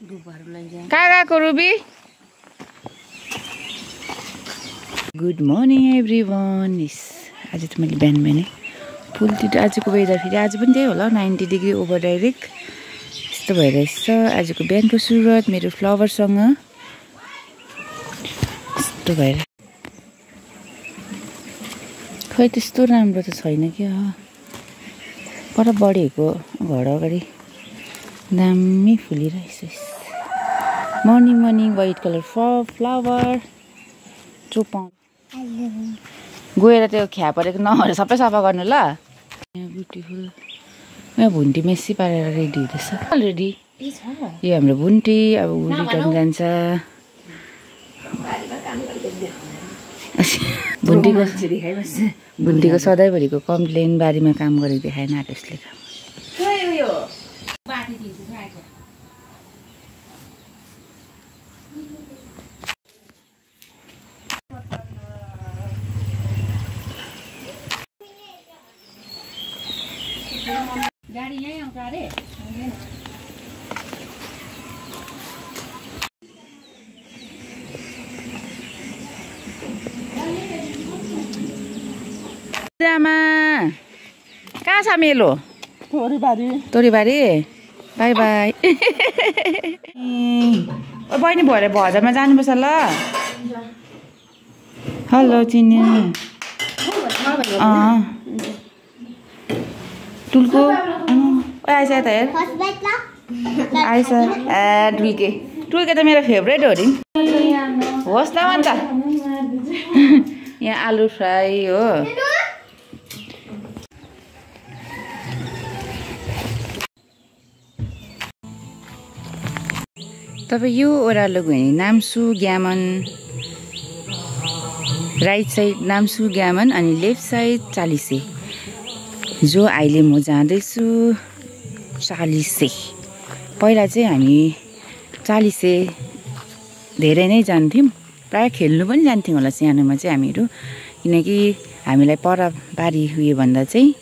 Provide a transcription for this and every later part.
कहाँ गएको ruby? Good morning everyone. आज त मैले बिहान बिहानै फुलतिर आजको वेदर फेरि आज पनि त्यही होला 90 डिग्री ओभर डाइरेक्ट यस्तो भइरहेछ। आजको बिहानको सुरुवात मेरो फ्लावरसँग यस्तो भएर खै त्यस्तो राम्रो त छैन क्या। पर बढेको घर अगाडि दामी फुलिरहेछ। Morning morning white colour flower चोपाउ गएर त्यो ख्या परेको नहर सबै सफा गर्नु ल। ब्युटिफुल यहाँ भुन्टी मेसी पारेर रेडी हुँदैछ अलरेडी। यो हाम्रो भुन्टी अब रिटर्न जान्छ। भुन्टीको सधैँभरिको कम्प्लेन बारीमा काम गरेको देखाएन त्यसले काम। गाडी यहीँ आउँछ अरे। आमा कहाँ छ मेलो? तोरीबारी। Bye bye. बहिनी भरे बजारमा जानुपर्छ ल। हेलो चिनी। टुल्को आइस त हेर आइस। टुल्के त मेरो फेभरेट हो नि। होस् न अन्त यहाँ आलु फ्राई हो। तपाईँ यो ओह्रालो गयो भने नाम्सु ग्यामन, राइट साइड नाम्सु ग्यामन अनि लेफ्ट साइड चालिसे। जो अहिले म जाँदैछु चालिसे। पहिला चाहिँ हामी चालिसे धेरै नै जान्थ्यौँ, प्रायः खेल्नु पनि जान्थ्यौँ होला सानोमा चाहिँ हामीहरू। किनकि हामीलाई पर बारी उयो भन्दा चाहिँ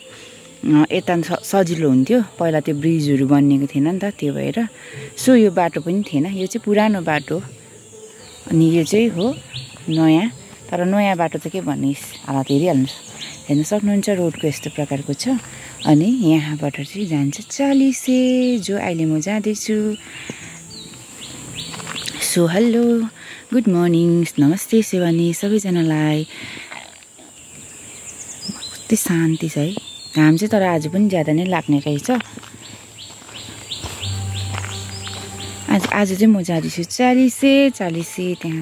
यता सजिलो हुन्थ्यो। पहिला त्यो ब्रिजहरू बनिएको थिएन नि त, त्यो भएर। सो यो बाटो पनि थिएन, यो चाहिँ पुरानो बाटो अनि यो चाहिँ हो नयाँ। तर नयाँ बाटो चाहिँ के भन्ने हालत हेरिहाल्नुहोस्, हेर्न सक्नुहुन्छ रोडको यस्तो प्रकारको छ। अनि यहाँबाट चाहिँ जान्छ चालिसे, जो अहिले म जाँदैछु। सो हेलो गुड मर्निङ नमस्ते शिवानी सबैजनालाई। कति शान्ति छ है। घाम चाहिँ तर आज पनि ज्यादा नै लाग्ने रहेछ। आज चाहिँ म जाँदैछु चालिसे। त्यहाँ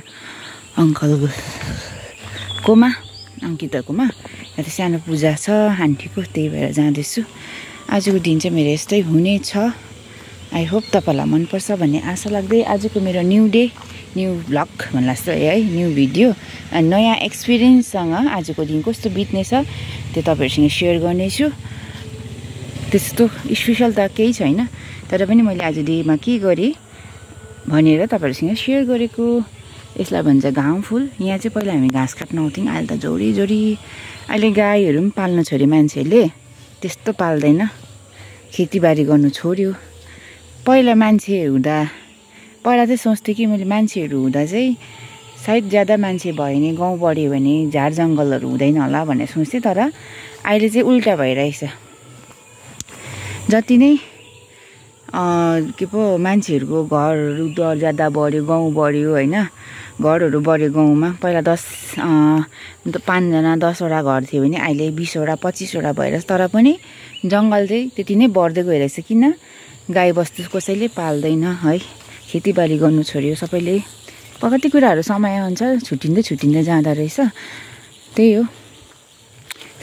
अङ्कलकोमा अङ्किताकोमा यहाँ त सानो पूजा छ आन्टीको, त्यही भएर जाँदैछु। आजको दिन चाहिँ मेरो यस्तै हुनेछ। आई होप तपाईँलाई मनपर्छ भन्ने आशा लाग्दै आजको मेरो न्यू डे न्यू भ्लग भन्ला जस्तो है, न्यू भिडियो अनि नयाँ एक्सपिरियन्ससँग आजको दिन कस्तो बित्नेछ त्यो तपाईँहरूसँग सेयर गर्नेछु। त्यस्तो स्पेसल त केही छैन, तर पनि मैले आज डेमा के गरेँ भनेर तपाईँहरूसँग सेयर गरेको। यसलाई भन्छ घाम फुल। यहाँ चाहिँ पहिला हामी घाँस काट्न आउँथ्यौँ, अहिले त जोडी अहिले गाईहरू पनि पाल्न छोड्यो मान्छेहरूले, त्यस्तो पाल्दैन, खेतीबारी गर्नु छोड्यो। पहिला चाहिँ सोच्थेँ कि मैले मान्छेहरू हुँदा चाहिँ सायद ज्यादा मान्छे भयो भने गाउँ बढ्यो भने झार जङ्गलहरू हुँदैन होला भनेर सोच्थेँ। तर अहिले चाहिँ उल्टा भइरहेछ। जति नै के पो मान्छेहरूको घरहरू ज्यादा बढ्यो, गाउँ बढ्यो होइन, घरहरू बढ्यो गाउँमा। पहिला 5जना 10वटा घर थियो भने अहिले 20वटा 25वटा भइरहेछ। तर पनि जङ्गल चाहिँ त्यति नै बढ्दै गइरहेछ। किन गाई बस्तु कसैले पाल्दैन है, खेतीबारी गर्नु छोड्यो सबैले। कति कुराहरू समय अनुसार छुट्टिँदै जाँदो रहेछ, त्यही हो।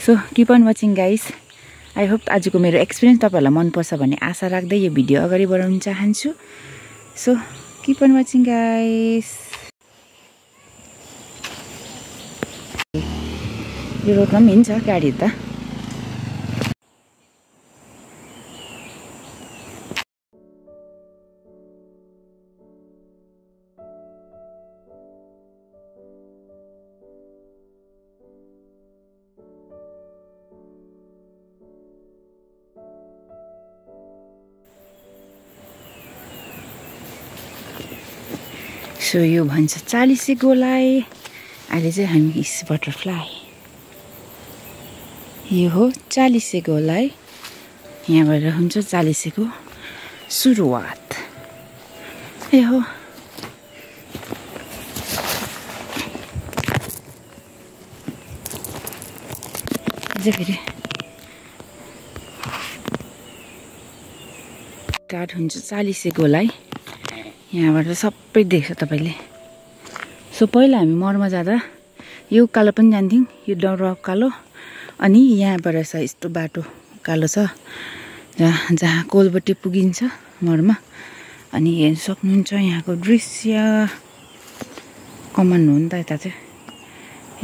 So keep on watching guys. I hope आजको मेरो एक्सपिरियन्स तपाईँहरूलाई मनपर्छ भन्ने आशा राख्दै यो भिडियो अगाडि बढाउन चाहन्छु। So keep on watching guys. यो रोडमा पनि हिँड्छ गाडी त। सो यो भन्छ 40 गोलाई। अहिले चाहिँ हामी इस बटरफ्लाई यो हो 40 गोलाई। यहाँबाट हुन्छ 40 को सुरुवात। यो हो फेरि स्टार्ट हुन्छ 40 गोलाई। यहाँबाट सबै देख्छ तपाईँले। सो पहिला हामी मरमा जाँदा यो उकालो पनि जान्थ्यौँ, यो डर उकालो। अनि यहाँबाट छ यस्तो बाटो उकालो छ जहाँ कोलबट्टी पुगिन्छ मरमा। अनि हेर्न सक्नुहुन्छ यहाँको दृश्य। कमान हो नि त यता चाहिँ।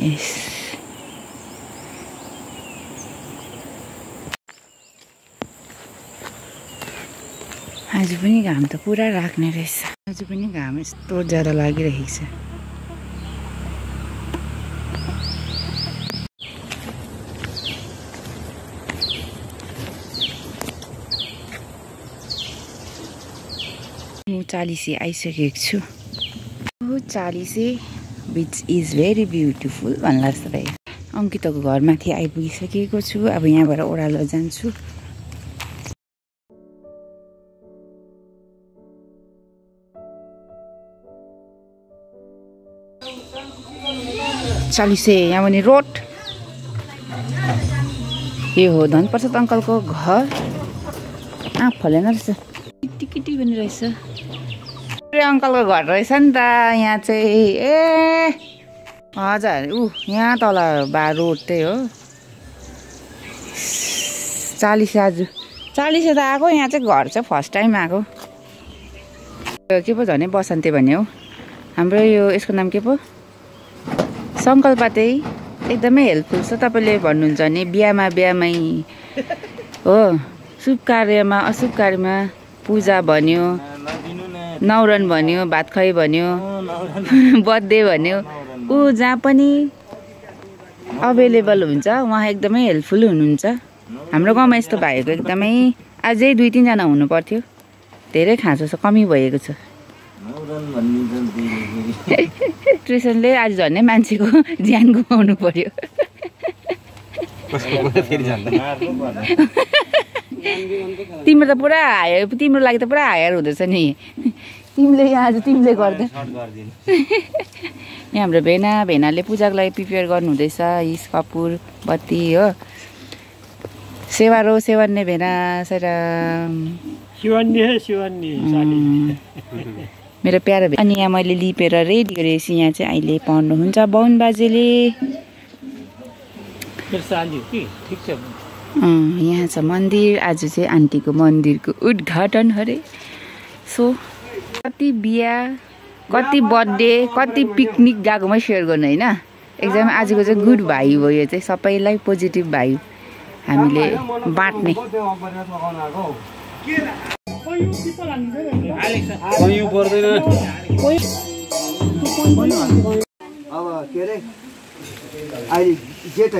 यस आज पनि घाम त पुरा राख्ने रहेछ। आज पनि घाम यस्तो ज्यादा लागिरहेको छ। म 40 आइसकेको छु। 40 विच इज भेरी ब्युटिफुल भन्ला जस्तो भयो। अङ्किताको घरमाथि आइपुगिसकेको छु। अब यहाँबाट ओह्रालो जान्छु। यहाँ भने रोड यो हो धनप्रसाद अङ्कलको घर। फलेन रहेछ किटी पनि रहेछ। अङ्कलको घर रहेछ नि त यहाँ चाहिँ। ए हजुर यहाँ तल रोड त्यही हो। 40 आज 40 त आएको। यहाँ चाहिँ घर चाहिँ फर्स्ट टाइम आएको। के पो झन् बसन्ते भन्ने हो हाम्रो। यो यसको नाम के पो सङ्कल्पतै एकदमै हेल्पफुल छ। तपाईँले भन्नुहुन्छ भने बिहामै हो, शुभ कार्यमा अशुभ कार्यमा, पूजा भन्यो, न्वारन भन्यो, भात खुवाइ भन्यो, बर्थडे भन्यो, जहाँ पनि अभाइलेबल हुन्छ उहाँ एकदमै हेल्पफुल हुनुहुन्छ। हाम्रो गाउँमा यस्तो भएको एकदमै अझै 2-3 जना हुनु पर्थ्यो। धेरै खाँचो छ, कमी भएको छ। ट्युसनले आज झन् मान्छेको ज्यान गुमाउनु पर्यो। तिम्रो त पुरा हायर, तिम्रो लागि त पुरा हायर हुँदैछ नि। तिमीले आज तिमीले गर्दा। यहाँ हाम्रो भेनाले पूजाको लागि प्रिपेयर गर्नुहुँदैछ। हिस कपुर बत्ती हो। सेवान्ने भेना मेरो प्यारो। अनि यहाँ मैले लिपेर रेडी गरेपछि यहाँ चाहिँ अहिले पढ्नुहुन्छ बाहुन बाजेले। यहाँ छ मन्दिर। आज चाहिँ आन्टीको मन्दिरको उद्घाटन अरे। सो कति बिहा, कति बर्थडे, कति पिकनिक गएकोमै सेयर गर्नु होइन। एकदमै आजको चाहिँ गुड भाइ हो। यो चाहिँ सबैलाई पोजिटिभ भाइ हामीले बाँड्ने।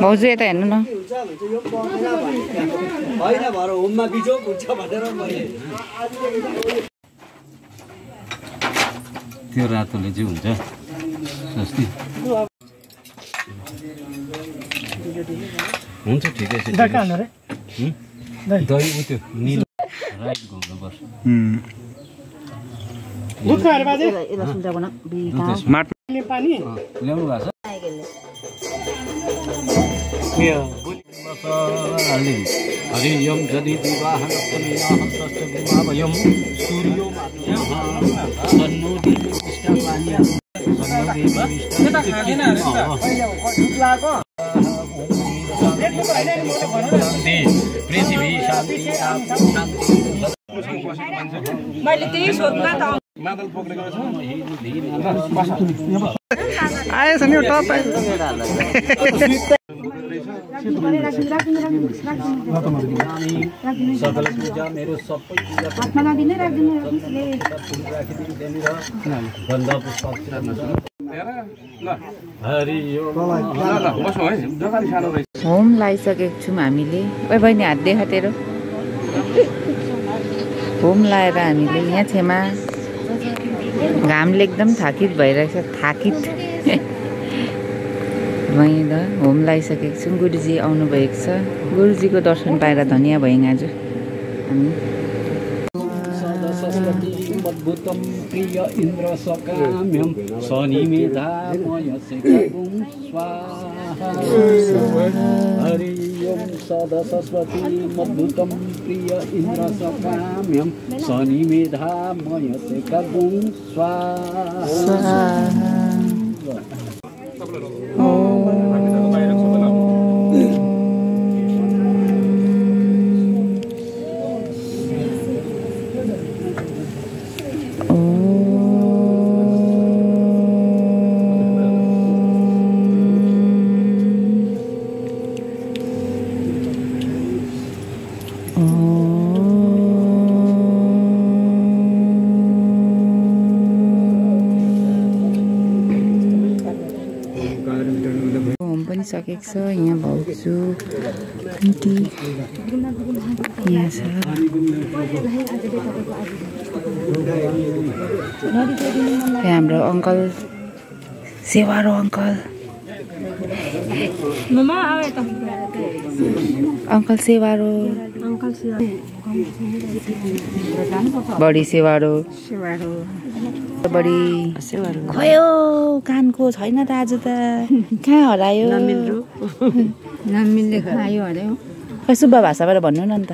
भाउजू यता हेर्नु न। त्यो रातोले चाहिँ हुन्छ हुन्छ ठिकै छ। दही उत्यो निलो राइट घुम्नुपर्छ। ल्याउनु भएको छ। हरियम जदि विवाहं वयम सूर्यो पृथ्वी शान्ति मैले त्यही सोध्न त मादल पक्रेको छ। आएछ नि टप सकल पूजा मेरो सबै होम लगाइसकेको छौँ हामीले। ओ बहिनी हात देखा तेरो। होम लाएर हामीले यहाँ छेमा घामले एकदम थाकित भइरहेछ थाकित धुवाइँद होम लगाइसकेको छु गुरुजी आउनुभएको छ गुरुजीको दर्शन पाएर धन्य भयौँ आज हामी अद्भुतम प्रिय इन्द्र सकाम्यम शनिमेधामय शेखरं स्वाहा हरि ओम सदा सरस्वती अद्भुतम प्रिय इन्द्र सकाम्यम शनिमेधामय शेखरं स्वाहा सकेको छ यहाँ भाउजू आन्टी यहाँ छ हाम्रो अङ्कल सेवारो अङ्कल अङ्कल सेवारो बडी सेवारो बडी खयो कानको छैन त आज त कहाँ हरायो नमिल्ने खायो अरे खै सुब्बा भाषाबाट भन्नु न अन्त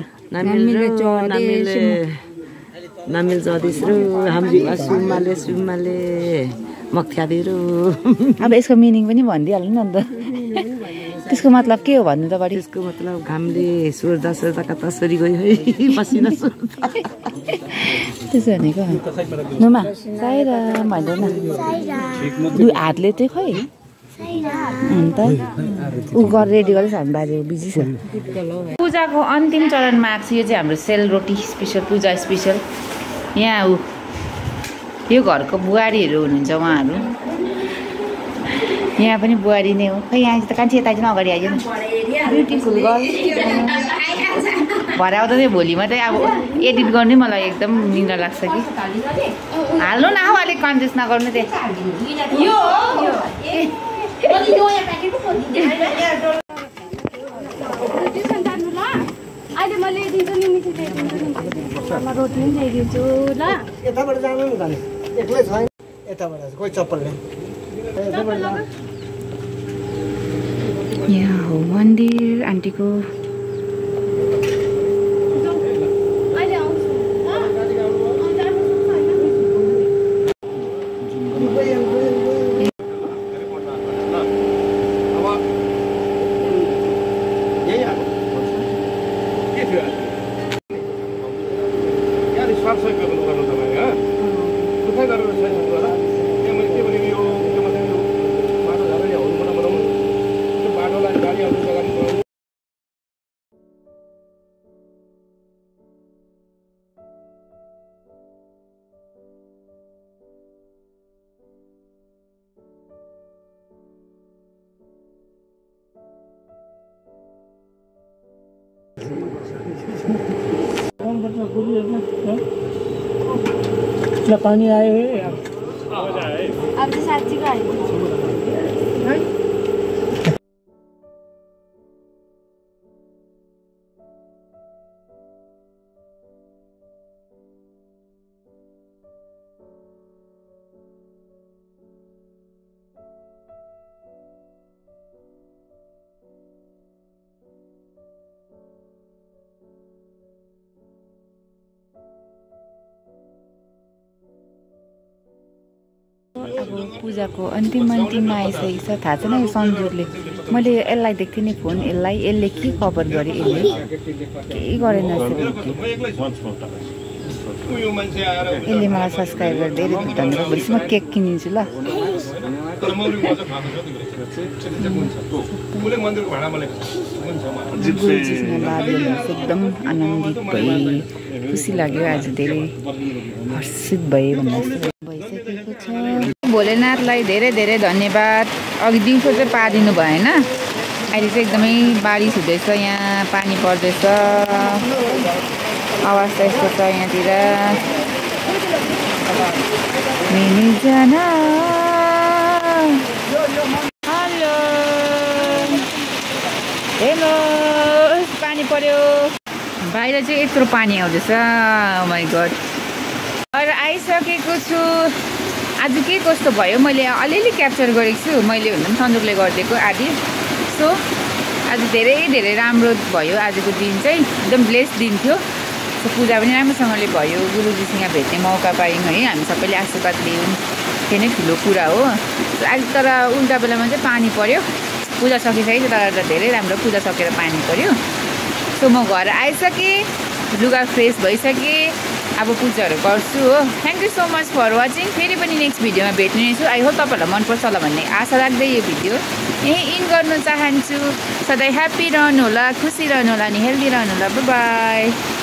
नमिल जदिसरु हामी सुम्माले सुम्माले मख्यादिरु अब यसको मिनिङ पनि भनिदिइहाल्नु न अन्त त्यसको मतलब के हो भन्नु त बडी त्यसको मतलब घामले सोर्दा सोर्दा कता सरी गयो है पसिना सोर्दा त्यसो भनेको नुमा साइरा भन्दैन दुई हातले चाहिँ खै अन्त ऊ गरेर रेडी गर्दैछ हाम्रो बाजे बिजी छ पूजाको अन्तिम चरणमा आएको छ यो चाहिँ हाम्रो सेलरोटी स्पेसल पूजा स्पेसल यहाँ ऊ यो घरको बुहारीहरू हुनुहुन्छ उहाँहरू यहाँ पनि बुहारी नै हो खै यहाँ त कान्छी यता चाहिँ अगाडि आइज ब्युटिफुल गर्ल भरे आउँदा चाहिँ भोलि मात्रै अब एडिट गर्नु मलाई एकदम निन्द्रा लाग्छ कि हाल्नु न हौ अलिक कन्जुस नगर्नु यहाँ हो मन्दिर आन्टीको पानी आयो है अब चाहिँ साँच्चीको आयो अब पूजाको अन्तिममा आइसकेको छ थाहा छैन यो सन्जोगले मैले यसलाई देख्थेँ नि फोन यसले के कभर गरेँ यसले केही गरेन यसले मलाई सब्सक्राइब गरेर धेरै धन्यवाद भोलि म केक किनिदिन्छु ल एकदम आनन्दित भए खुसी लाग्यो आज धेरै हर्षित भए भन्दा भइसकेको छ भोलेनाथलाई धेरै धेरै धन्यवाद अघि दिउँसो चाहिँ पारिदिनु भएन अहिले चाहिँ एकदमै बारिस हुँदैछ यहाँ पानी पर्दैछ आवाज त यस्तो छ यहाँतिर मिनी जाना हेलो हेलो पानी पर्यो बाहिर चाहिँ यत्रो पानी आउँदैछ ओ माई गॉड घर आइसकेको छु आज के कस्तो भयो मैले अलिअलि क्याप्चर गरेको छु मैले भन्दा पनि सन्दुकले गरिदिएको आदि सो आज धेरै धेरै राम्रो भयो आजको दिन चाहिँ एकदम ब्लेस दिन थियो सो पूजा पनि राम्रोसँगले भयो गुरुजीसँग भेट्ने मौका पायौँ है हामी सबैले आशीर्वाद लियौँ त्यो नै ठुलो कुरा हो आज तर उल्टा बेलामा चाहिँ पानी पर्यो पूजा सकिसकेको तर धेरै राम्रो पूजा सकेर पानी पर्यो सो म घर आइसकेँ लुगा फ्रेस भइसकेँ अब पूजाहरू गर्छु हो thank you so much for watching फेरि पनि नेक्स्ट भिडियोमा भेट्ने छु आई होप तपाईँहरूलाई मनपर्छ होला भन्ने आशा राख्दै यो भिडियो यहीँ इन गर्न चाहन्छु सधैँ ह्याप्पी रहनु होला खुसी रहनु होला अनि हेल्दी रहनु होला बाई